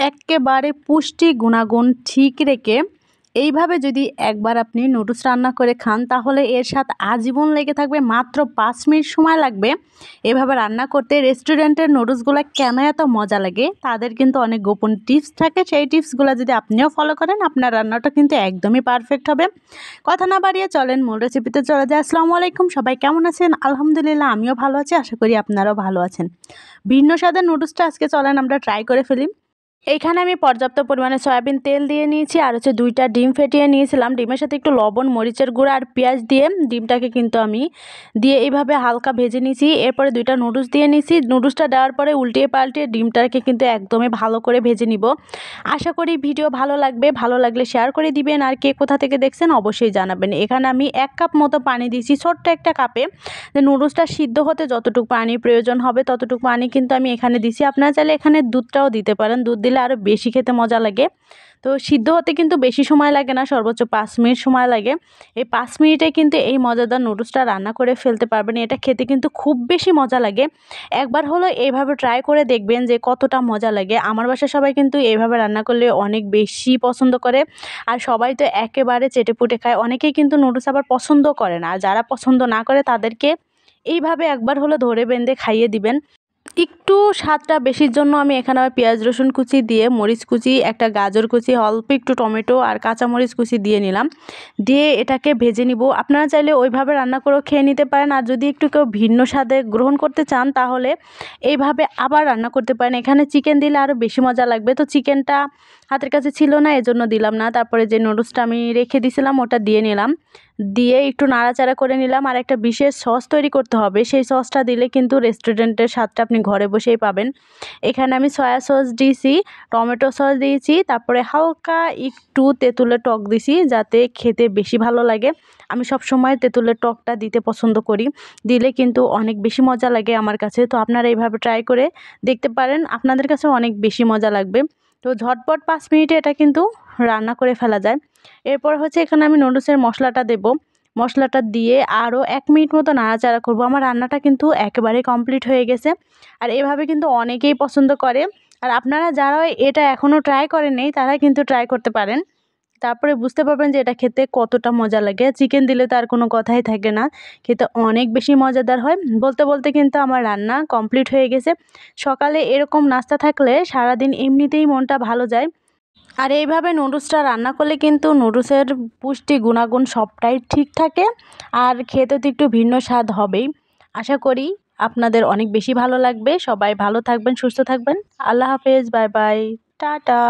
এক্কেবারে পুষ্টি গুণাগুণ ঠিক রেখে এইভাবে যদি একবার আপনি নুডলস রান্না করে খান তাহলে এর স্বাদ আজীবন লেগে থাকবে। মাত্র 5 মিনিট সময় লাগবে এভাবে রান্না করতে। রেস্টুরেন্টের নুডলসগুলো কেন এত মজা লাগে, তাদের কিন্তু অনেক গোপন টিপস থাকে। সেই টিপসগুলো যদি আপনিও ফলো করেন আপনার রান্নাটা কিন্তু একদমই পারফেক্ট হবে। কথা না বাড়িয়ে চলেন মূল রেসিপিতে চলে যায়। আসসালামু আলাইকুম, সবাই কেমন আছেন? আলহামদুলিল্লাহ, আমিও ভালো আছি, আশা করি আপনারাও ভালো আছেন। ভিন্ন স্বাদের নুডলসটা আজকে চলেন আমরা ট্রাই করে ফেলি। এইখানে আমি পর্যাপ্ত পরিমাণে সয়াবিন তেল দিয়ে নিয়েছি, আর হচ্ছে 2টা ডিম ফেটিয়ে নিয়েছিলাম। ডিমের সাথে একটু লবণ, মরিচের গুঁড়া আর পেঁয়াজ দিয়ে ডিমটাকে কিন্তু আমি দিয়ে এইভাবে হালকা ভেজে নিয়েছি। এরপরে 2টা নুডলস দিয়ে নিয়েছি। নুডলসটা দেওয়ার পরে উল্টিয়ে পাল্টিয়ে ডিমটাকে কিন্তু একদমই ভালো করে ভেজে নিব। আশা করি ভিডিও ভালো লাগবে, ভালো লাগলে শেয়ার করে দিবেন, আর কে কোথা থেকে দেখছেন অবশ্যই জানাবেন। এখানে আমি 1 কাপ মতো পানি দিয়েছি, ছোট্ট একটা কাপে। নুডলসটা সিদ্ধ হতে যতটুকু পানি প্রয়োজন হবে ততটুকু পানি কিন্তু আমি এখানে দিছি। আপনারা চাইলে এখানে দুধটাও দিতে পারেন, দুধ দিলে আরও বেশি খেতে মজা লাগে। তো সিদ্ধ হতে কিন্তু বেশি সময় লাগে না, সর্বোচ্চ 5 মিনিট সময় লাগে। এই 5 মিনিটে কিন্তু এই মজাদার নুডলসটা রান্না করে ফেলতে পারবেন। এটা খেতে কিন্তু খুব বেশি মজা লাগে। একবার হলো এইভাবে ট্রাই করে দেখবেন যে কতটা মজা লাগে। আমার বাসায় সবাই কিন্তু এইভাবে রান্না করলে অনেক বেশি পছন্দ করে, আর সবাই তো একেবারে চেটেপুটে খায়। অনেকেই কিন্তু নুডলস আবার পছন্দ করে না, আর যারা পছন্দ না করে তাদেরকে এইভাবে একবার হলো ধরে বেঁধে খাইয়ে দিবেন। একটু স্বাদটা বেশির জন্য আমি এখানে আবার পেঁয়াজ রসুন কুচি দিয়ে, মরিচ কুচি, একটা গাজর কুচি, অল্প একটু টমেটো আর কাঁচামরিচ কুচি দিয়ে নিলাম। দিয়ে এটাকে ভেজে নিব। আপনারা চাইলে ওইভাবে রান্না করেও খেয়ে নিতে পারেন, আর যদি একটু কেউ ভিন্ন স্বাদে গ্রহণ করতে চান তাহলে এইভাবে আবার রান্না করতে পারেন। এখানে চিকেন দিলে আরও বেশি মজা লাগবে, তো চিকেনটা হাতের কাছে ছিল না, এজন্য দিলাম না। তারপরে যে নুডলসটা আমি রেখে দিয়েছিলাম ওটা দিয়ে নিলাম, দিয়ে একটু নাড়াচাড়া করে নিলাম। আর একটা বিশেষ সস তৈরি করতে হবে, সেই সসটা দিলে কিন্তু রেস্টুরেন্টের স্বাদটা আপনি ঘরে বসেই পাবেন। এখানে আমি সয়া সস দিয়েছি, টমেটো সস দিয়েছি, তারপরে হালকা একটু তেঁতুলের টক দিছি যাতে খেতে বেশি ভালো লাগে। আমি সব সময় তেঁতুলের টকটা দিতে পছন্দ করি, দিলে কিন্তু অনেক বেশি মজা লাগে আমার কাছে। তো আপনারা এইভাবে ট্রাই করে দেখতে পারেন, আপনাদের কাছে অনেক বেশি মজা লাগবে। তো ঝটপট 5 মিনিটে এটা কিন্তু রান্না করে ফেলা যায়। এরপর হচ্ছে এখানে আমি নুডলসের মশলাটা দেব। মশলাটা দিয়ে আরও 1 মিনিট মতো নাড়াচাড়া করব। আমার রান্নাটা কিন্তু একেবারে কমপ্লিট হয়ে গেছে, আর এভাবে কিন্তু অনেকেই পছন্দ করে। আর আপনারা যারা এটা এখনও ট্রাই করেননি তারা কিন্তু ট্রাই করতে পারেন, তারপরে বুঝতে পারবেন যে এটা খেতে কতটা মজা লাগে। চিকেন দিলে তো আর কোনো কথাই থাকে না, খেতে অনেক বেশি মজাদার হয়। বলতে বলতে কিন্তু আমার রান্না কমপ্লিট হয়ে গেছে। সকালে এরকম নাস্তা থাকলে সারাদিন এমনিতেই মনটা ভালো যায়। আর এইভাবে নুডলসটা রান্না করলে কিন্তু নুডলসের পুষ্টি গুণাগুণ সবটাই ঠিক থাকে, আর খেতে তো একটু ভিন্ন স্বাদ হবেই। আশা করি আপনাদের অনেক বেশি ভালো লাগবে। সবাই ভালো থাকবেন, সুস্থ থাকবেন। আল্লাহ হাফেজ, বাই বাই, টাটা।